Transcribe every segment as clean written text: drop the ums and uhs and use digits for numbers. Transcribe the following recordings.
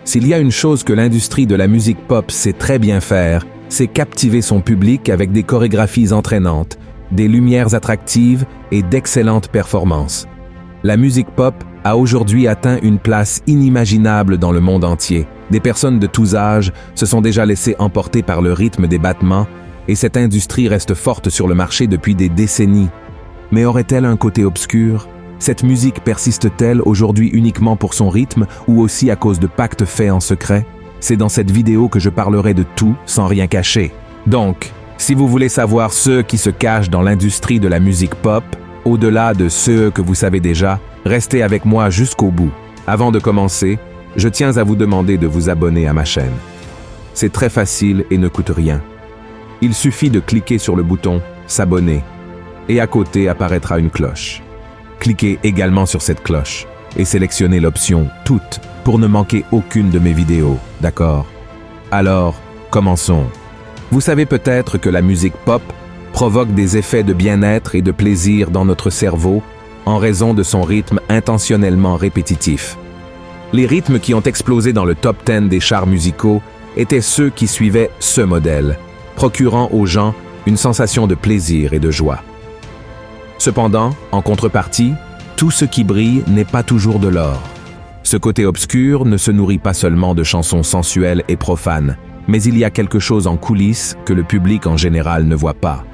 S'il y a une chose que l'industrie de la musique pop sait très bien faire, c'est captiver son public avec des chorégraphies entraînantes, des lumières attractives et d'excellentes performances. La musique pop a aujourd'hui atteint une place inimaginable dans le monde entier. Des personnes de tous âges se sont déjà laissées emporter par le rythme des battements et cette industrie reste forte sur le marché depuis des décennies. Mais aurait-elle un côté obscur? Cette musique persiste-t-elle aujourd'hui uniquement pour son rythme ou aussi à cause de pactes faits en secret? C'est dans cette vidéo que je parlerai de tout sans rien cacher. Donc, si vous voulez savoir ceux qui se cachent dans l'industrie de la musique pop, au-delà de ceux que vous savez déjà, restez avec moi jusqu'au bout. Avant de commencer, je tiens à vous demander de vous abonner à ma chaîne. C'est très facile et ne coûte rien. Il suffit de cliquer sur le bouton « S'abonner » et à côté apparaîtra une cloche. Cliquez également sur cette cloche et sélectionnez l'option « Toutes » pour ne manquer aucune de mes vidéos, d'accord? Alors, commençons. Vous savez peut-être que la musique pop provoque des effets de bien-être et de plaisir dans notre cerveau en raison de son rythme intentionnellement répétitif. Les rythmes qui ont explosé dans le top 10 des charts musicaux étaient ceux qui suivaient ce modèle, procurant aux gens une sensation de plaisir et de joie. Cependant, en contrepartie, tout ce qui brille n'est pas toujours de l'or. Ce côté obscur ne se nourrit pas seulement de chansons sensuelles et profanes, mais il y a quelque chose en coulisses que le public en général ne voit pas.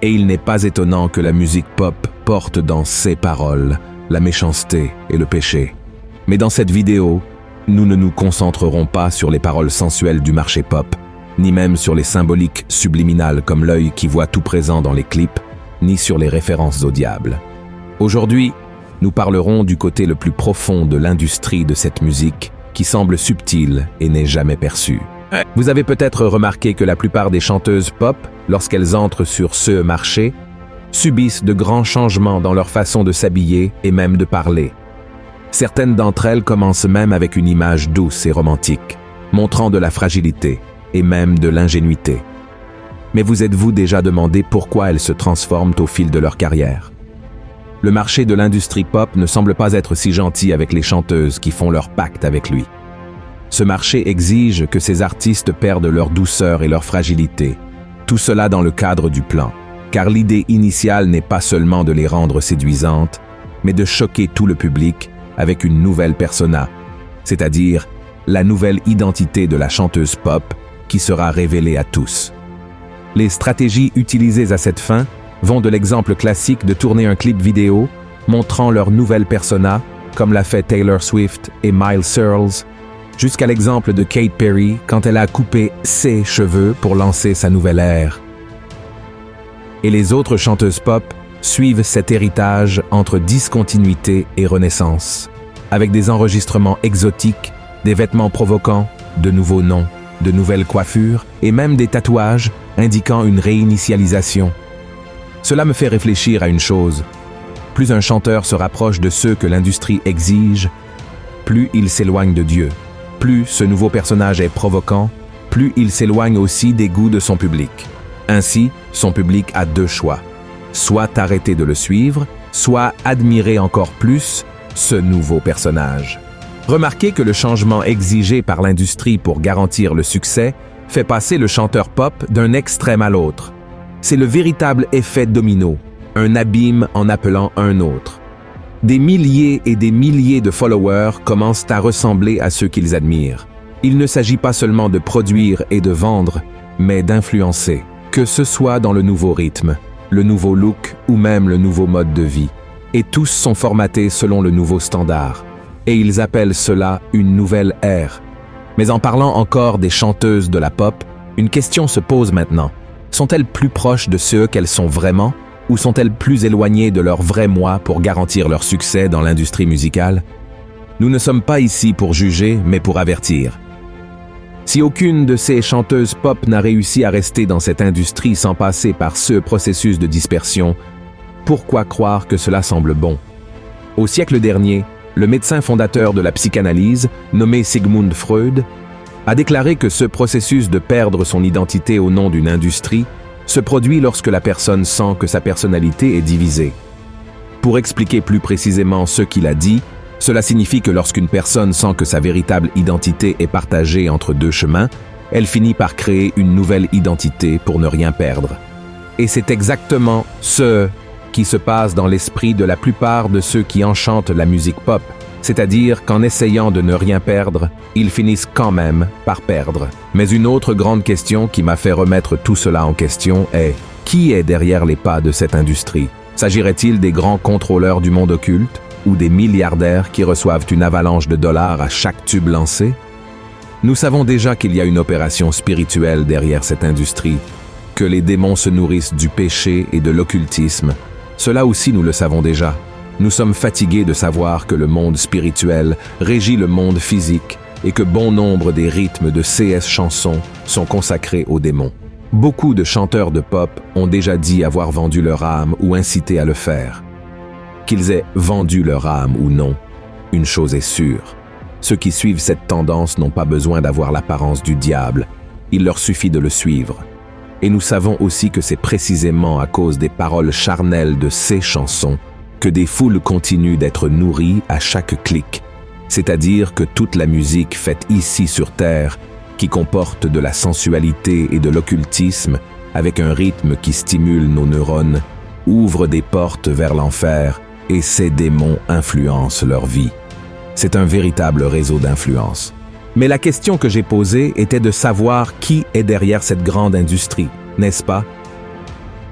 Et il n'est pas étonnant que la musique pop porte dans ses paroles la méchanceté et le péché. Mais dans cette vidéo, nous ne nous concentrerons pas sur les paroles sensuelles du marché pop, ni même sur les symboliques subliminales comme l'œil qui voit tout présent dans les clips, ni sur les références au diable. Aujourd'hui, nous parlerons du côté le plus profond de l'industrie de cette musique qui semble subtile et n'est jamais perçue. Vous avez peut-être remarqué que la plupart des chanteuses pop, lorsqu'elles entrent sur ce marché, subissent de grands changements dans leur façon de s'habiller et même de parler. Certaines d'entre elles commencent même avec une image douce et romantique, montrant de la fragilité et même de l'ingénuité. Mais vous êtes-vous déjà demandé pourquoi elles se transforment au fil de leur carrière? Le marché de l'industrie pop ne semble pas être si gentil avec les chanteuses qui font leur pacte avec lui. Ce marché exige que ces artistes perdent leur douceur et leur fragilité, tout cela dans le cadre du plan, car l'idée initiale n'est pas seulement de les rendre séduisantes, mais de choquer tout le public avec une nouvelle persona, c'est-à-dire la nouvelle identité de la chanteuse pop qui sera révélée à tous. Les stratégies utilisées à cette fin vont de l'exemple classique de tourner un clip vidéo montrant leur nouvelle persona, comme l'a fait Taylor Swift et Miley Cyrus, jusqu'à l'exemple de Katy Perry quand elle a coupé ses cheveux pour lancer sa nouvelle ère. Et les autres chanteuses pop suivent cet héritage entre discontinuité et renaissance, avec des enregistrements exotiques, des vêtements provocants, de nouveaux noms, de nouvelles coiffures et même des tatouages indiquant une réinitialisation. Cela me fait réfléchir à une chose. Plus un chanteur se rapproche de ceux que l'industrie exige, plus il s'éloigne de Dieu. Plus ce nouveau personnage est provoquant, plus il s'éloigne aussi des goûts de son public. Ainsi, son public a deux choix. Soit arrêter de le suivre, soit admirer encore plus ce nouveau personnage. Remarquez que le changement exigé par l'industrie pour garantir le succès fait passer le chanteur pop d'un extrême à l'autre. C'est le véritable effet domino, un abîme en appelant un autre. Des milliers et des milliers de followers commencent à ressembler à ceux qu'ils admirent. Il ne s'agit pas seulement de produire et de vendre, mais d'influencer, que ce soit dans le nouveau rythme, le nouveau look ou même le nouveau mode de vie. Et tous sont formatés selon le nouveau standard. Et ils appellent cela une nouvelle ère. Mais en parlant encore des chanteuses de la pop, une question se pose maintenant. Sont-elles plus proches de ceux qu'elles sont vraiment, ou sont-elles plus éloignées de leur vrai moi pour garantir leur succès dans l'industrie musicale? Nous ne sommes pas ici pour juger, mais pour avertir. Si aucune de ces chanteuses pop n'a réussi à rester dans cette industrie sans passer par ce processus de dispersion, pourquoi croire que cela semble bon? Au siècle dernier, le médecin fondateur de la psychanalyse, nommé Sigmund Freud, a déclaré que ce processus de perdre son identité au nom d'une industrie se produit lorsque la personne sent que sa personnalité est divisée. Pour expliquer plus précisément ce qu'il a dit, Cela signifie que lorsqu'une personne sent que sa véritable identité est partagée entre deux chemins, elle finit par créer une nouvelle identité pour ne rien perdre. Et c'est exactement ce qui se passe dans l'esprit de la plupart de ceux qui enchantent la musique pop, c'est-à-dire qu'en essayant de ne rien perdre, ils finissent quand même par perdre. Mais une autre grande question qui m'a fait remettre tout cela en question est: qui est derrière les pas de cette industrie? S'agirait-il des grands contrôleurs du monde occulte ou des milliardaires qui reçoivent une avalanche de dollars à chaque tube lancé? Nous savons déjà qu'il y a une opération spirituelle derrière cette industrie, que les démons se nourrissent du péché et de l'occultisme. Cela aussi nous le savons déjà. Nous sommes fatigués de savoir que le monde spirituel régit le monde physique et que bon nombre des rythmes de CS chansons sont consacrés aux démons. Beaucoup de chanteurs de pop ont déjà dit avoir vendu leur âme ou incité à le faire. Qu'ils aient vendu leur âme ou non, une chose est sûre. Ceux qui suivent cette tendance n'ont pas besoin d'avoir l'apparence du diable, il leur suffit de le suivre. Et nous savons aussi que c'est précisément à cause des paroles charnelles de ces chansons que des foules continuent d'être nourries à chaque clic, c'est-à-dire que toute la musique faite ici sur Terre, qui comporte de la sensualité et de l'occultisme, avec un rythme qui stimule nos neurones, ouvre des portes vers l'enfer et ces démons influencent leur vie. C'est un véritable réseau d'influence. Mais la question que j'ai posée était de savoir qui est derrière cette grande industrie, n'est-ce pas?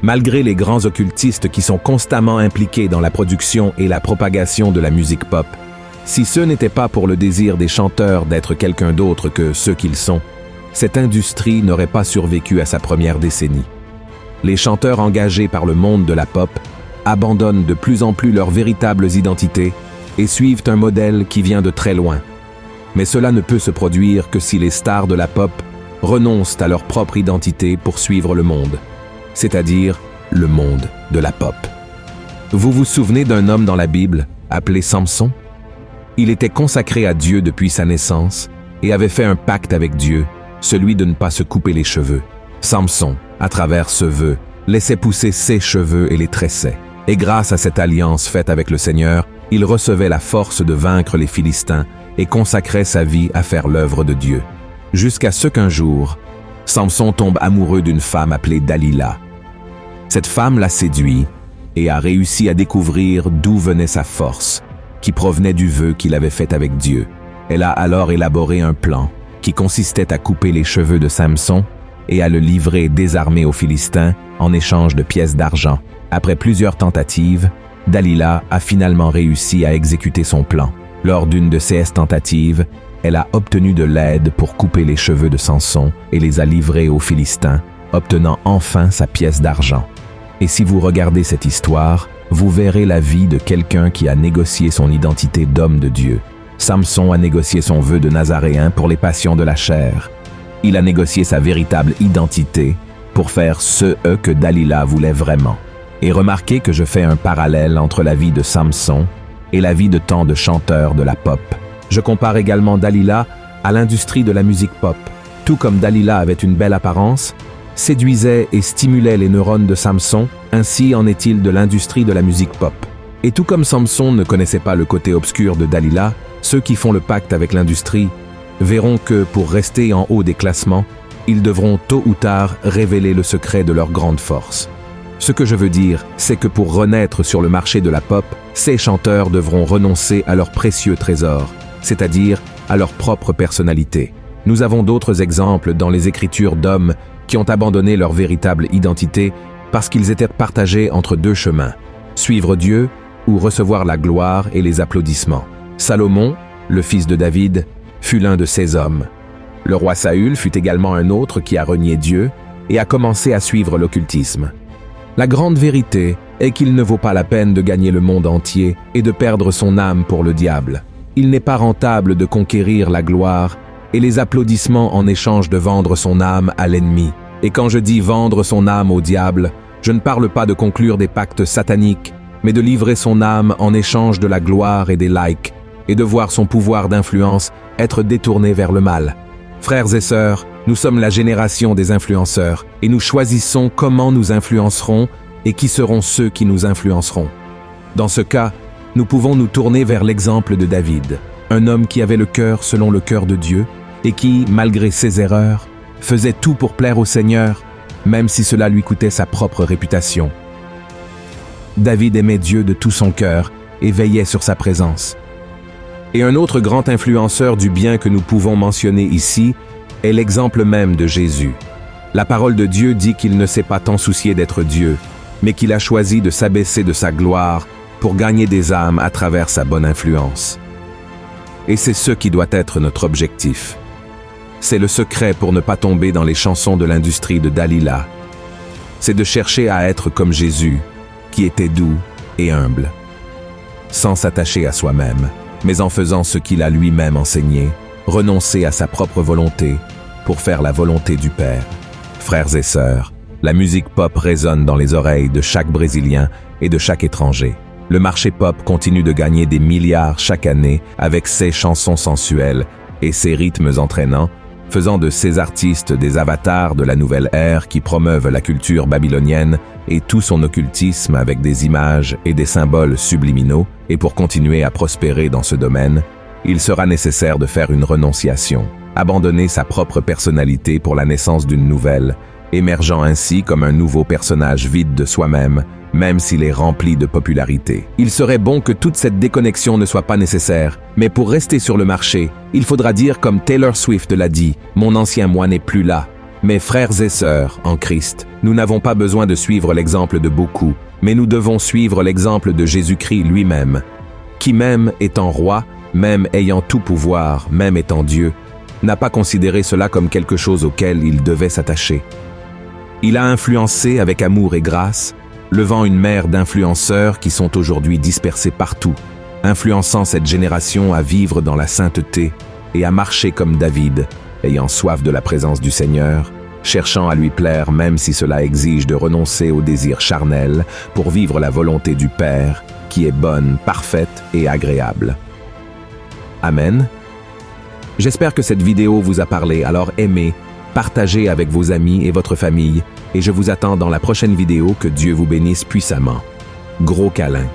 Malgré les grands occultistes qui sont constamment impliqués dans la production et la propagation de la musique pop, si ce n'était pas pour le désir des chanteurs d'être quelqu'un d'autre que ceux qu'ils sont, cette industrie n'aurait pas survécu à sa première décennie. Les chanteurs engagés par le monde de la pop abandonnent de plus en plus leurs véritables identités et suivent un modèle qui vient de très loin. Mais cela ne peut se produire que si les stars de la pop renoncent à leur propre identité pour suivre le monde, c'est-à-dire le monde de la pop. Vous vous souvenez d'un homme dans la Bible appelé Samson? Il était consacré à Dieu depuis sa naissance et avait fait un pacte avec Dieu, celui de ne pas se couper les cheveux. Samson, à travers ce vœu, laissait pousser ses cheveux et les tressait. Et grâce à cette alliance faite avec le Seigneur, il recevait la force de vaincre les Philistins et consacrait sa vie à faire l'œuvre de Dieu. Jusqu'à ce qu'un jour, Samson tombe amoureux d'une femme appelée Dalila. Cette femme l'a séduit et a réussi à découvrir d'où venait sa force, qui provenait du vœu qu'il avait fait avec Dieu. Elle a alors élaboré un plan qui consistait à couper les cheveux de Samson et à le livrer désarmé aux Philistins en échange de pièces d'argent. Après plusieurs tentatives, Dalila a finalement réussi à exécuter son plan. Lors d'une de ces tentatives, elle a obtenu de l'aide pour couper les cheveux de Samson et les a livrés aux Philistins, obtenant enfin sa pièce d'argent. Et si vous regardez cette histoire, vous verrez la vie de quelqu'un qui a négocié son identité d'homme de Dieu. Samson a négocié son vœu de Nazaréen pour les passions de la chair. Il a négocié sa véritable identité pour faire ce que Dalila voulait vraiment. Et remarquez que je fais un parallèle entre la vie de Samson et la vie de tant de chanteurs de la pop. Je compare également Dalila à l'industrie de la musique pop. Tout comme Dalila avait une belle apparence, séduisait et stimulait les neurones de Samson, ainsi en est-il de l'industrie de la musique pop. Et tout comme Samson ne connaissait pas le côté obscur de Dalila, ceux qui font le pacte avec l'industrie verront que pour rester en haut des classements, ils devront tôt ou tard révéler le secret de leur grande force. Ce que je veux dire, c'est que pour renaître sur le marché de la pop, ces chanteurs devront renoncer à leurs précieux trésors, c'est-à-dire à leur propre personnalité. Nous avons d'autres exemples dans les écritures d'hommes qui ont abandonné leur véritable identité parce qu'ils étaient partagés entre deux chemins, suivre Dieu ou recevoir la gloire et les applaudissements. Salomon, le fils de David, fut l'un de ces hommes. Le roi Saül fut également un autre qui a renié Dieu et a commencé à suivre l'occultisme. La grande vérité est qu'il ne vaut pas la peine de gagner le monde entier et de perdre son âme pour le diable. Il n'est pas rentable de conquérir la gloire et les applaudissements en échange de vendre son âme à l'ennemi. Et quand je dis vendre son âme au diable, je ne parle pas de conclure des pactes sataniques, mais de livrer son âme en échange de la gloire et des likes, et de voir son pouvoir d'influence être détourné vers le mal. Frères et sœurs, nous sommes la génération des influenceurs, et nous choisissons comment nous influencerons et qui seront ceux qui nous influenceront. Dans ce cas, nous pouvons nous tourner vers l'exemple de David, un homme qui avait le cœur selon le cœur de Dieu et qui, malgré ses erreurs, faisait tout pour plaire au Seigneur, même si cela lui coûtait sa propre réputation. David aimait Dieu de tout son cœur et veillait sur sa présence. Et un autre grand influenceur du bien que nous pouvons mentionner ici est l'exemple même de Jésus. La parole de Dieu dit qu'il ne s'est pas tant soucié d'être Dieu, mais qu'il a choisi de s'abaisser de sa gloire pour gagner des âmes à travers sa bonne influence. Et c'est ce qui doit être notre objectif. C'est le secret pour ne pas tomber dans les chansons de l'industrie de Dalila. C'est de chercher à être comme Jésus, qui était doux et humble, sans s'attacher à soi-même, mais en faisant ce qu'il a lui-même enseigné, renoncer à sa propre volonté pour faire la volonté du Père. Frères et sœurs, la musique pop résonne dans les oreilles de chaque Brésilien et de chaque étranger. Le marché pop continue de gagner des milliards chaque année avec ses chansons sensuelles et ses rythmes entraînants, faisant de ces artistes des avatars de la nouvelle ère qui promeuvent la culture babylonienne et tout son occultisme avec des images et des symboles subliminaux. Et pour continuer à prospérer dans ce domaine, il sera nécessaire de faire une renonciation, abandonner sa propre personnalité pour la naissance d'une nouvelle, émergeant ainsi comme un nouveau personnage vide de soi-même, même s'il est rempli de popularité. Il serait bon que toute cette déconnexion ne soit pas nécessaire, mais pour rester sur le marché, il faudra dire comme Taylor Swift l'a dit, « Mon ancien moi n'est plus là ». Mes frères et sœurs en Christ, nous n'avons pas besoin de suivre l'exemple de beaucoup, mais nous devons suivre l'exemple de Jésus-Christ lui-même, qui même étant roi, même ayant tout pouvoir, même étant Dieu, n'a pas considéré cela comme quelque chose auquel il devait s'attacher. Il a influencé avec amour et grâce, levant une mer d'influenceurs qui sont aujourd'hui dispersés partout, influençant cette génération à vivre dans la sainteté et à marcher comme David, ayant soif de la présence du Seigneur, cherchant à lui plaire même si cela exige de renoncer aux désirs charnels pour vivre la volonté du Père, qui est bonne, parfaite et agréable. Amen. J'espère que cette vidéo vous a parlé, alors aimez, partagez avec vos amis et votre famille, et je vous attends dans la prochaine vidéo. Que Dieu vous bénisse puissamment. Gros câlin.